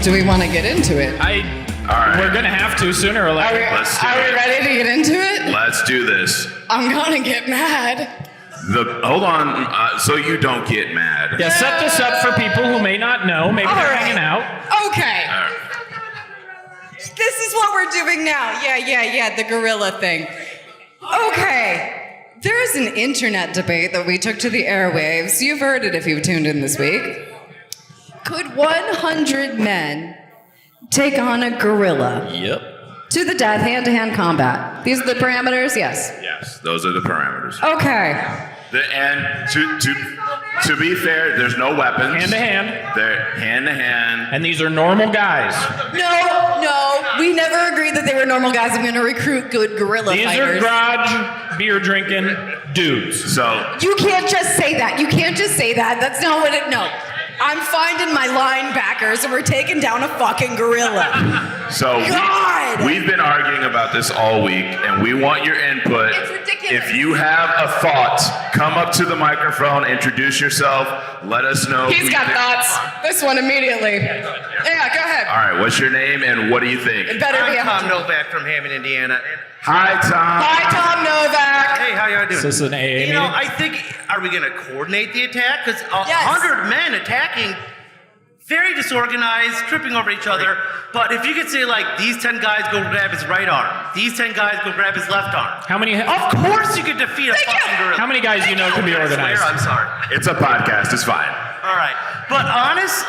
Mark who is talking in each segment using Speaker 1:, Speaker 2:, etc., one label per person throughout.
Speaker 1: do we want to get into it?
Speaker 2: All right.
Speaker 3: We're gonna have to sooner or later.
Speaker 1: Are we ready to get into it?
Speaker 2: Let's do this.
Speaker 1: I'm gonna get mad.
Speaker 2: Hold on, so you don't get mad.
Speaker 3: Yeah, set this up for people who may not know. Maybe they're hanging out.
Speaker 1: Okay.
Speaker 2: All right.
Speaker 1: This is what we're doing now. Yeah, the gorilla thing. Okay. There is an internet debate that we took to the airwaves. You've heard it if you've tuned in this week. Could 100 men take on a gorilla?
Speaker 2: Yep.
Speaker 1: To the death, hand-to-hand combat. These are the parameters? Yes.
Speaker 2: Yes, those are the parameters.
Speaker 1: Okay.
Speaker 2: And to be fair, there's no weapons.
Speaker 3: Hand to hand.
Speaker 2: They're hand to hand.
Speaker 3: And these are normal guys.
Speaker 1: No, we never agreed that they were normal guys. I'm going to recruit good gorilla
Speaker 3: These
Speaker 1: fighters.
Speaker 3: are garage beer drinking dudes.
Speaker 2: So
Speaker 1: You can't just say that. You can't just say that. That's not what it. No. I'm finding my linebackers and we're taking down a fucking gorilla.
Speaker 2: So
Speaker 1: God!
Speaker 2: we've been arguing about this all week, and we want your input.
Speaker 1: It's ridiculous.
Speaker 2: If you have a thought, come up to the microphone, introduce yourself, let us know.
Speaker 1: He's got thoughts. This one immediately. Yeah, go ahead.
Speaker 2: All right, what's your name and what do you think?
Speaker 1: It better be a
Speaker 4: I'm Tom Novak from Hammond, Indiana.
Speaker 2: Hi, Tom.
Speaker 1: Hi, Tom Novak.
Speaker 4: Hey, how y'all doing?
Speaker 3: Is this an AA
Speaker 4: You
Speaker 3: meeting?
Speaker 4: know, I think, are we going to coordinate the attack? Because
Speaker 1: Yes.
Speaker 4: 100 men attacking, very disorganized, tripping over each other. But if you could say, like, these 10 guys go grab his right arm, these 10 guys go grab his left arm.
Speaker 3: How many?
Speaker 4: Of course you could defeat a fucking gorilla.
Speaker 3: How many guys you know can be
Speaker 4: I
Speaker 3: organized?
Speaker 4: swear, I'm sorry.
Speaker 2: It's a podcast, it's fine.
Speaker 4: All right. But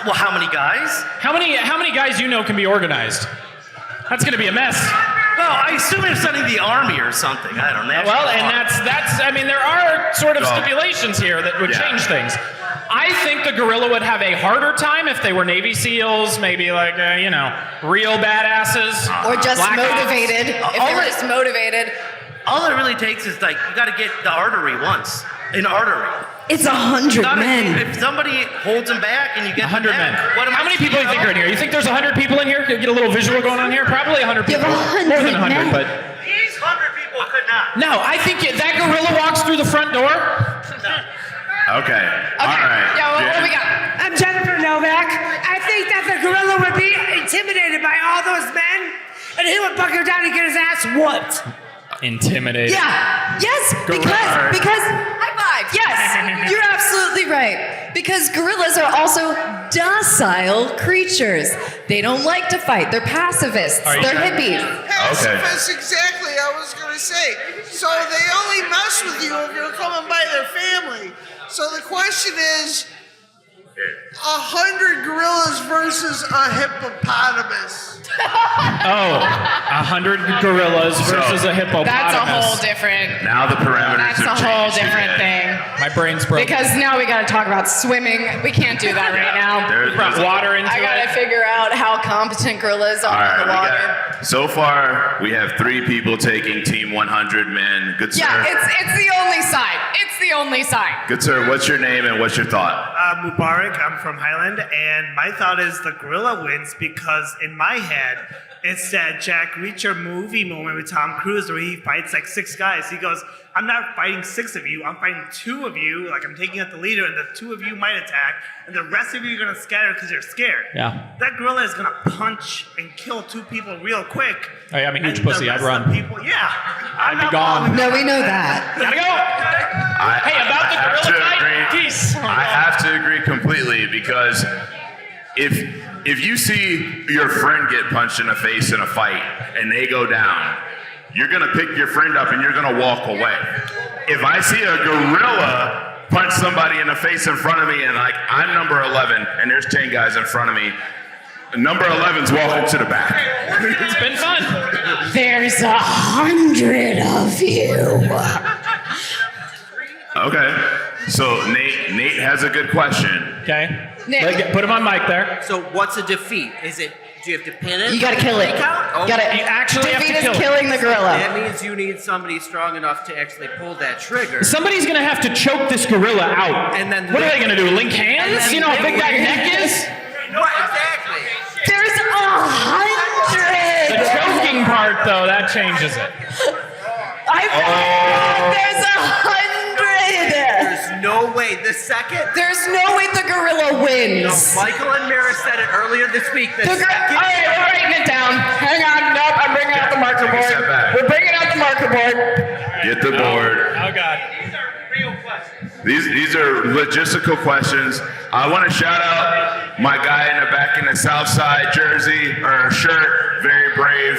Speaker 4: well, how many guys?
Speaker 3: How many guys you know can be organized? That's gonna be a mess.
Speaker 4: Well, I assume they're sending the army or something. I don't know.
Speaker 3: Well, and that's. I mean, there are sort of stipulations here that would change things. I think the gorilla would have a harder time if they were Navy SEALs, maybe like real badasses,
Speaker 1: Or just
Speaker 3: Black Ops.
Speaker 1: motivated. If they were just motivated.
Speaker 4: All it really takes is, like, you got to get the artery once. An artery.
Speaker 1: It's 100 men.
Speaker 4: If somebody holds them back and you get
Speaker 3: 100
Speaker 4: them
Speaker 3: men.
Speaker 4: back, what am
Speaker 3: How
Speaker 4: I
Speaker 3: many people do you think are in here? You think there's 100 people in here? Could get a little visual going on here? Probably 100
Speaker 1: You
Speaker 3: people.
Speaker 1: have 100
Speaker 3: More than 100,
Speaker 1: men.
Speaker 3: but
Speaker 4: These 100 people could not.
Speaker 3: no. I think that gorilla walks through the front door.
Speaker 2: Okay. All right.
Speaker 1: Yeah, what do
Speaker 2: Jen.
Speaker 1: we got?
Speaker 5: I'm Jennifer Novak. I think that the gorilla would be intimidated by all those men, and he would buckle down and get his ass whooped.
Speaker 3: Intimidated.
Speaker 1: Yeah. Yes.
Speaker 2: Gorilla.
Speaker 1: Because high five. Yes. You're absolutely right. Because gorillas are also docile creatures. They don't like to fight. They're pacifists.
Speaker 3: Are you
Speaker 1: They're
Speaker 3: sure?
Speaker 1: hippies.
Speaker 6: Pacifist, exactly. I was going to say. So they only mess with you if you're coming by their family. So the question is, 100 gorillas versus a hippopotamus.
Speaker 3: Oh, 100 gorillas versus a hippopotamus.
Speaker 1: That's a whole different.
Speaker 2: Now the parameters
Speaker 1: That's
Speaker 2: have
Speaker 1: a whole
Speaker 2: changed
Speaker 1: different
Speaker 2: again.
Speaker 1: thing.
Speaker 3: My brain's broken.
Speaker 1: Because now we got to talk about swimming. We can't do that right now.
Speaker 3: Brought water into
Speaker 1: I got
Speaker 3: it.
Speaker 1: to figure out how competent gorillas are
Speaker 2: All right,
Speaker 1: in the water.
Speaker 2: so far we have 3 people taking Team 100 men. Good sir.
Speaker 1: Yeah, it's the only side. It's the only side.
Speaker 2: Good sir, what's your name and what's your thought?
Speaker 7: Mubarak, I'm from Highland, and my thought is the gorilla wins because in my head, it's that Jack Reacher movie moment with Tom Cruise where he fights like 6 guys. He goes, I'm not fighting 6 of you, I'm fighting 2 of you, like I'm taking out the leader, and the 2 of you might attack, and the rest of you are gonna scatter because you're scared.
Speaker 3: Yeah.
Speaker 7: That gorilla is gonna punch and kill 2 people real quick.
Speaker 3: Hey, I'm a huge
Speaker 7: and the
Speaker 3: pussy, I'd
Speaker 7: rest of
Speaker 3: run.
Speaker 7: the People, yeah.
Speaker 3: I'd be gone.
Speaker 1: No, we know that.
Speaker 3: Gotta go. Hey, about the
Speaker 2: I have
Speaker 3: gorilla
Speaker 2: to
Speaker 3: fight?
Speaker 2: agree.
Speaker 3: Peace.
Speaker 2: I have to agree completely because if you see your friend get punched in the face in a fight and they go down, you're gonna pick your friend up and you're gonna walk away. If I see a gorilla punch somebody in the face in front of me and like I'm number 11 and there's 10 guys in front of me, number 11's walking to the back.
Speaker 3: It's been fun.
Speaker 1: There's 100 of you.
Speaker 2: Okay, so Nate has a good question.
Speaker 3: Okay.
Speaker 1: Nick.
Speaker 3: Put him on mic there.
Speaker 8: So what's a defeat? Do you have to pin it?
Speaker 1: You gotta kill it.
Speaker 8: Oh,
Speaker 1: You gotta
Speaker 3: You actually have to
Speaker 1: defeat
Speaker 3: kill
Speaker 1: is
Speaker 3: it.
Speaker 1: killing the gorilla.
Speaker 8: That means you need somebody strong enough to actually pull that trigger.
Speaker 3: Somebody's gonna have to choke this gorilla out.
Speaker 8: And then
Speaker 3: what are they gonna do? Link hands?
Speaker 8: then
Speaker 3: You know how big that
Speaker 8: they-
Speaker 3: neck is?
Speaker 8: What exactly?
Speaker 1: There's 100.
Speaker 3: The choking part, though, that changes it.
Speaker 1: There's 100.
Speaker 8: There's no way. The second.
Speaker 1: There's no way the gorilla wins.
Speaker 8: Michael and Mara said it earlier this week.
Speaker 1: All right, we're writing it down. Hang on. Nope, I'm bringing out the marker
Speaker 2: Take a step
Speaker 1: board.
Speaker 2: back.
Speaker 1: We're bringing out the marker board.
Speaker 2: Get the board.
Speaker 3: Oh God.
Speaker 4: These are real questions.
Speaker 2: These are logistical questions. I want to shout out my guy in the back in the South Side jersey or shirt. Very brave.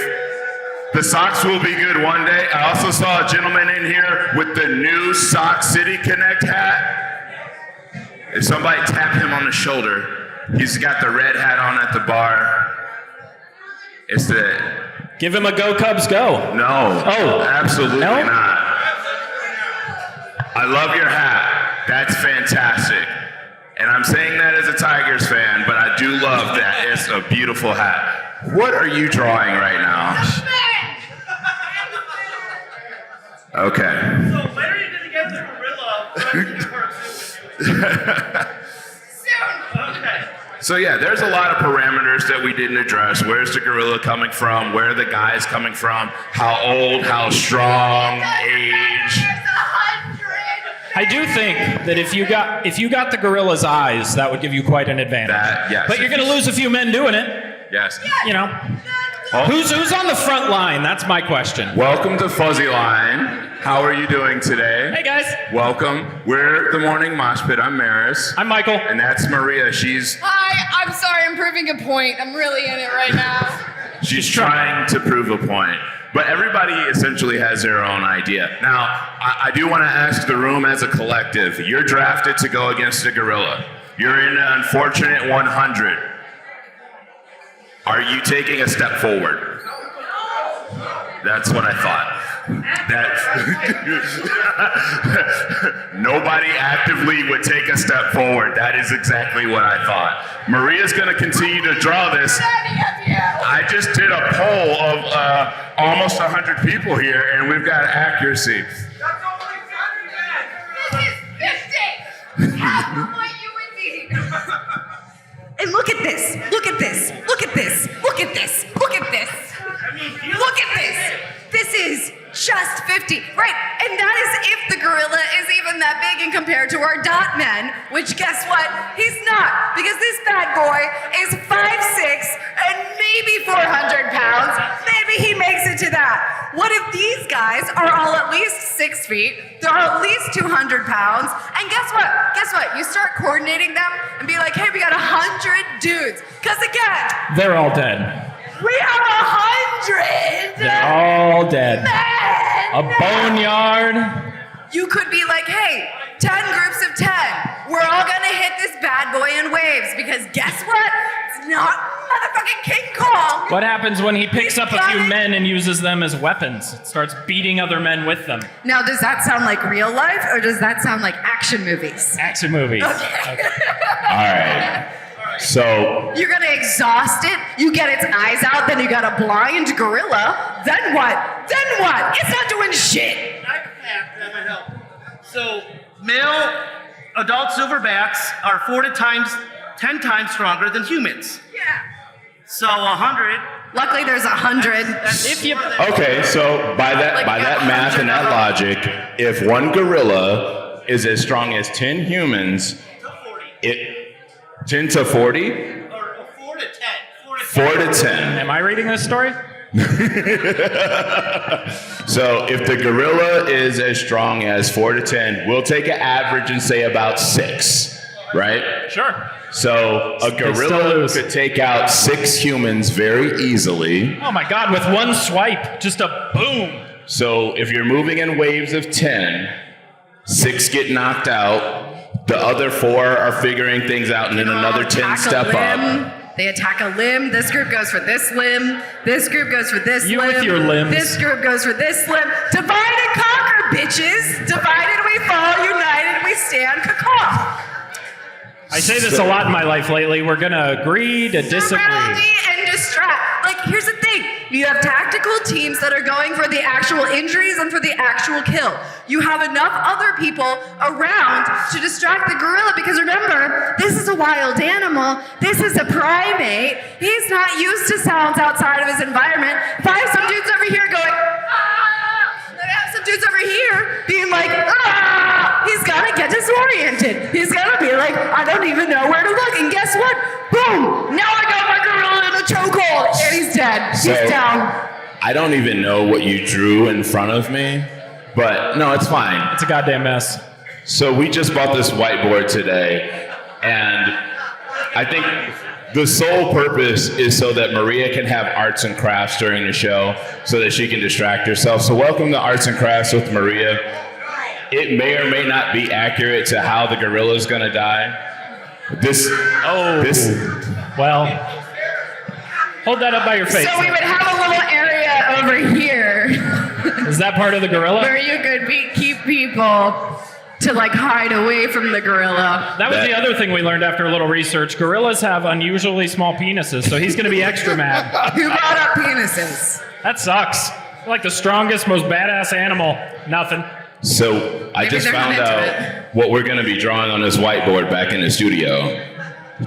Speaker 2: The socks will be good one day. I also saw a gentleman in here with the new Sock City Connect hat. If somebody tap him on the shoulder, he's got the red hat on at the bar. It's the
Speaker 3: Give him a Go Cubs Go.
Speaker 2: no.
Speaker 3: Oh.
Speaker 2: Absolutely
Speaker 3: No?
Speaker 2: not. I love your hat. That's fantastic. And I'm saying that as a Tigers fan, but I do love that. It's a beautiful hat. What are you drawing right now? Okay.
Speaker 4: So when are you going to get the gorilla? Okay.
Speaker 2: So yeah, there's a lot of parameters that we didn't address. Where's the gorilla coming from? Where are the guys coming from? How old? How strong? Age?
Speaker 3: I do think that if you got the gorilla's eyes, that would give you quite an advantage.
Speaker 2: That, yes.
Speaker 3: But you're going to lose a few men doing it.
Speaker 2: Yes.
Speaker 3: You know.
Speaker 2: Oh.
Speaker 3: Who's on the front line? That's my question.
Speaker 2: Welcome to Fuzzyline. How are you doing today?
Speaker 3: Hey guys.
Speaker 2: Welcome. We're the Morning Mosh Pit. I'm Maris.
Speaker 3: I'm Michael.
Speaker 2: And that's Maria. She's
Speaker 1: Hi, I'm sorry, I'm proving a point. I'm really in it right now.
Speaker 2: She's trying to prove a point. But everybody essentially has their own idea. Now, I do want to ask the room as a collective. You're drafted to go against a gorilla. You're in an unfortunate 100. Are you taking a step forward? That's what I thought. Nobody actively would take a step forward. That is exactly what I thought. Maria's going to continue to draw this. I just did a poll of almost 100 people here, and we've got accuracy.
Speaker 1: This is 50. Half of what you would need. And look at this. Look at this. Look at this. Look at this. Look at this. Look at this. This is just 50. Right. And that is if the gorilla is even that big and compared to our dot men, which guess what? He's not. Because this bad boy is 5'6" and maybe 400 pounds. Maybe he makes it to that. What if these guys are all at least 6 feet? They're at least 200 pounds. And guess what? Guess what? You start coordinating them and be like, hey, we got 100 dudes. Because again,
Speaker 3: They're all dead.
Speaker 1: we have 100
Speaker 3: They're all dead.
Speaker 1: men.
Speaker 3: A boneyard.
Speaker 1: You could be like, hey, 10 groups of 10. We're all gonna hit this bad boy in waves because guess what? It's not motherfucking King Kong.
Speaker 3: What happens when he picks up a few
Speaker 1: Got it.
Speaker 3: men and uses them as weapons? It starts beating other men with them.
Speaker 1: Now, does that sound like real life or does that sound like action movies?
Speaker 3: Action movies.
Speaker 1: Okay.
Speaker 2: All right. So
Speaker 1: You're gonna exhaust it, you get its eyes out, then you got a blind gorilla. Then what? Then what? It's not doing shit.
Speaker 4: That might help. So, male adult silverbacks are 10 times stronger than humans.
Speaker 1: Yeah.
Speaker 4: So 100.
Speaker 1: Luckily, there's 100.
Speaker 3: If you
Speaker 2: okay, so by that
Speaker 1: Like
Speaker 2: math and that logic, if one gorilla is as strong as 10 humans,
Speaker 4: To 40.
Speaker 2: it 10 to 40,
Speaker 4: Or 4 to 10.
Speaker 2: 4 to 10.
Speaker 3: Am I reading this story?
Speaker 2: So if the gorilla is as strong as 4 to 10, we'll take an average and say about 6, right?
Speaker 3: Sure.
Speaker 2: So a
Speaker 3: still
Speaker 2: gorilla
Speaker 3: lose.
Speaker 2: could take out 6 humans very easily.
Speaker 3: Oh my God, with one swipe, just a boom.
Speaker 2: So if you're moving in waves of 10, 6 get knocked out, the other 4 are figuring things out, and then another 10
Speaker 1: Attack a
Speaker 2: step up.
Speaker 1: limb. They attack a limb. This group goes for this limb. This group goes for this
Speaker 3: You
Speaker 1: limb.
Speaker 3: with your limbs.
Speaker 1: This group goes for this limb. Divide and conquer, bitches. Divided we fall, united we stand. Caw.
Speaker 3: I say this a lot in my life lately. We're gonna agree to disagree.
Speaker 1: Surrounding and distract. Like, here's the thing. You have tactical teams that are going for the actual injuries and for the actual kill. You have enough other people around to distract the gorilla because remember, this is a wild animal. This is a primate. He's not used to sounds outside of his environment. If I have some dudes over here going, ah, I have some dudes over here being like, ah, he's gotta get disoriented. disoriented. He's gonna be like, I don't even know where to look. And guess what? Boom! Now I got my gorilla in a chokehold, and he's dead. He's down.
Speaker 2: I don't even know what you drew in front of me, but no, it's fine.
Speaker 3: It's a goddamn mess.
Speaker 2: So we just bought this whiteboard today, and I think the sole purpose is so that Maria can have arts and crafts during the show so that she can distract herself. So welcome to Arts and Crafts with Maria. It may or may not be accurate to how the gorilla is going to die.
Speaker 3: Well, hold that up by your face.
Speaker 1: So we would have a little area over here
Speaker 3: Is that part of the gorilla?
Speaker 1: where you could keep people to like hide away from the gorilla.
Speaker 3: That was the other thing we learned after a little research. Gorillas have unusually small penises, so he's going to be extra mad.
Speaker 1: Who brought up penises?
Speaker 3: That sucks. Like the strongest, most badass animal. Nothing.
Speaker 2: So I
Speaker 1: Maybe
Speaker 2: just
Speaker 1: they're not
Speaker 2: found
Speaker 1: into
Speaker 2: out what we're going to be drawing on this whiteboard back in the studio.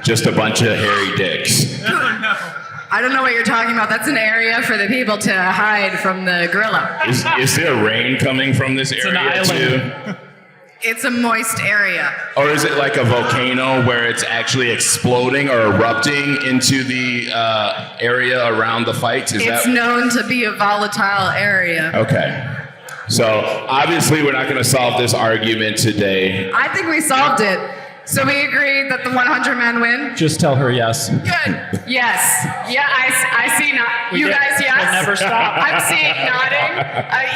Speaker 2: Just a bunch of hairy dicks.
Speaker 1: I don't know what you're talking about. That's an area for the people to hide from the gorilla.
Speaker 2: Is there rain coming from this
Speaker 3: an
Speaker 2: area
Speaker 3: island.
Speaker 2: too?
Speaker 1: It's a moist area.
Speaker 2: Or is it like a volcano where it's actually exploding or erupting into the area around the fights?
Speaker 1: It's known to be a volatile area.
Speaker 2: Okay. So obviously we're not going to solve this argument today.
Speaker 1: I think we solved it. So we agreed that the 100 men win?
Speaker 3: Just tell her yes.
Speaker 1: Good. Yes. Yeah, I see not. You guys, yes?
Speaker 3: We'll never stop.
Speaker 1: I'm seeing nodding.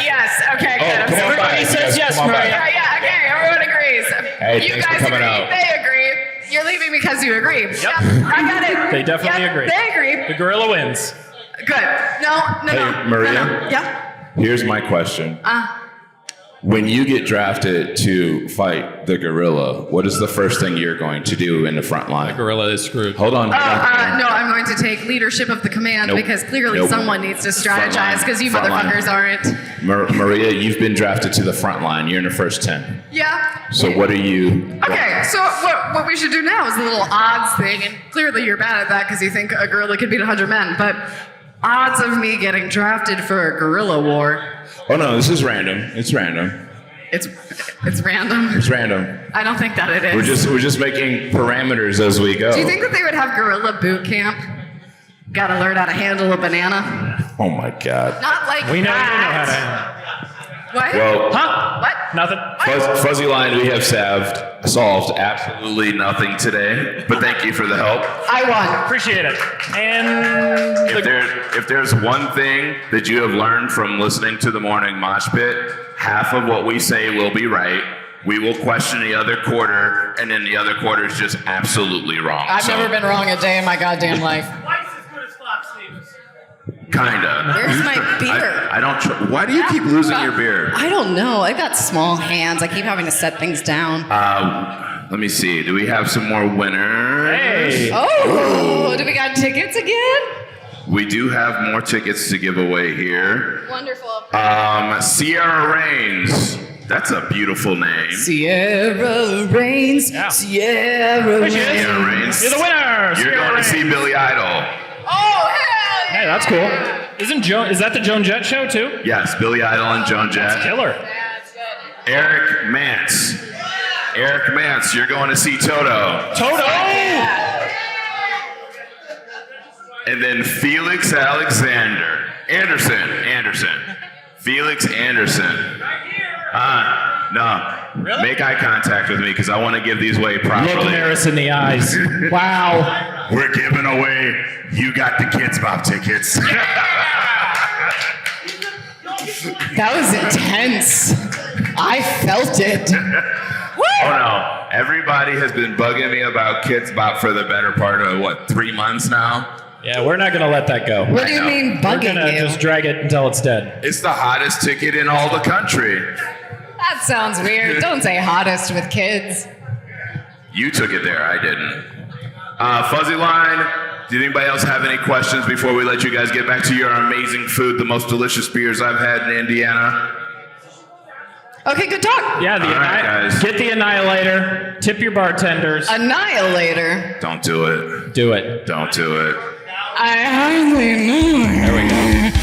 Speaker 1: Yes. Okay, good.
Speaker 2: come on
Speaker 3: Everybody
Speaker 2: by.
Speaker 3: says yes,
Speaker 2: Come on by.
Speaker 3: Maria.
Speaker 1: Yeah, okay. Everyone agrees.
Speaker 2: Hey,
Speaker 1: you
Speaker 2: thanks for
Speaker 1: guys
Speaker 2: coming
Speaker 1: agree.
Speaker 2: out.
Speaker 1: They agree. You're leaving because you agree. Yep. I got it.
Speaker 3: They definitely
Speaker 1: Yep,
Speaker 3: agree.
Speaker 1: They agree.
Speaker 3: The gorilla wins.
Speaker 1: Good. No.
Speaker 2: Hey, Maria?
Speaker 1: No. Yeah.
Speaker 2: Here's my question. When you get drafted to fight the gorilla, what is the first thing you're going to do in the front line?
Speaker 3: Gorilla is screwed.
Speaker 2: Hold on.
Speaker 1: No, I'm going to take leadership of the command
Speaker 2: Nope.
Speaker 1: because clearly
Speaker 2: Nope.
Speaker 1: someone needs to strategize because you
Speaker 2: Front line.
Speaker 1: motherfuckers aren't.
Speaker 2: Maria, you've been drafted to the front line. You're in the first 10.
Speaker 1: Yeah.
Speaker 2: So what are you?
Speaker 1: Okay, so what we should do now is a little odds thing, and clearly you're bad at that because you think a gorilla could beat 100 men, but odds of me getting drafted for a gorilla war,
Speaker 2: Oh no, this is random. It's random.
Speaker 1: it's random.
Speaker 2: It's random.
Speaker 1: I don't think that it is.
Speaker 2: We're just making parameters as we go.
Speaker 1: Do you think that they would have gorilla boot camp? Gotta learn how to handle a banana.
Speaker 2: Oh my God.
Speaker 1: Not like
Speaker 3: We know you know how
Speaker 1: that. What?
Speaker 2: Well,
Speaker 3: Huh?
Speaker 1: What?
Speaker 3: Nothing.
Speaker 2: Fuzzyline, we have solved absolutely nothing today. But thank you for the help.
Speaker 1: I won.
Speaker 3: Appreciate it. And
Speaker 2: If there's one thing that you have learned from listening to the morning mosh pit, half of what we say will be right. We will question the other quarter, and then the other quarter is just absolutely wrong.
Speaker 1: I've never been wrong a day in my goddamn life.
Speaker 7: Twice as good as Fox News.
Speaker 2: Kinda.
Speaker 1: Where's my beer?
Speaker 2: I don't. Why do you keep losing your beer?
Speaker 1: I don't know. I've got small hands. I keep having to set things down.
Speaker 2: Let me see. Do we have some more winners?
Speaker 3: hey,
Speaker 1: Oh, do we got tickets again?
Speaker 2: We do have more tickets to give away here.
Speaker 1: Wonderful.
Speaker 2: Sierra Reigns. That's a beautiful name.
Speaker 1: Sierra Reigns.
Speaker 3: Yeah.
Speaker 1: Sierra
Speaker 3: There she is.
Speaker 1: Reigns.
Speaker 2: Sierra Reigns.
Speaker 3: You're the winner.
Speaker 2: You're
Speaker 3: Sierra
Speaker 2: going to
Speaker 3: Reigns.
Speaker 2: see Billy Idol.
Speaker 1: Oh, hell yeah.
Speaker 3: Hey, that's cool. Is that the Joan Jett show too?
Speaker 2: Yes, Billy Idol and Joan Jett.
Speaker 3: Killer.
Speaker 1: That's good.
Speaker 2: Eric Mance. Eric Mance, you're going to see Toto.
Speaker 3: Toto.
Speaker 2: And then Felix Alexander. Anderson. Felix Anderson. No.
Speaker 3: Really?
Speaker 2: Make eye contact with me because I want to give these away
Speaker 3: Look
Speaker 2: properly.
Speaker 3: Maris in the eyes. Wow.
Speaker 2: We're giving away You Got the Kids Bop tickets.
Speaker 1: That was intense. I felt it.
Speaker 2: Oh no. Everybody has been bugging me about Kids Bop for the better part of 3 months now?
Speaker 3: Yeah, we're not gonna let that go.
Speaker 1: What do you
Speaker 2: know.
Speaker 1: mean
Speaker 3: We're
Speaker 1: bugging
Speaker 3: gonna
Speaker 1: you?
Speaker 3: just drag it until it's dead.
Speaker 2: It's the hottest ticket in all the country.
Speaker 1: That sounds weird. Don't say hottest with kids.
Speaker 2: You took it there, I didn't. Fuzzyline, did anybody else have any questions before we let you guys get back to your amazing food, the most delicious beers I've had in Indiana?
Speaker 1: Okay, good talk.
Speaker 3: Yeah,
Speaker 2: All right, guys.
Speaker 3: get the annihilator. Tip your bartenders.
Speaker 1: Annihilator.
Speaker 2: Don't do it.
Speaker 3: Do it.
Speaker 2: Don't do it.
Speaker 1: I hardly know.
Speaker 3: There we go.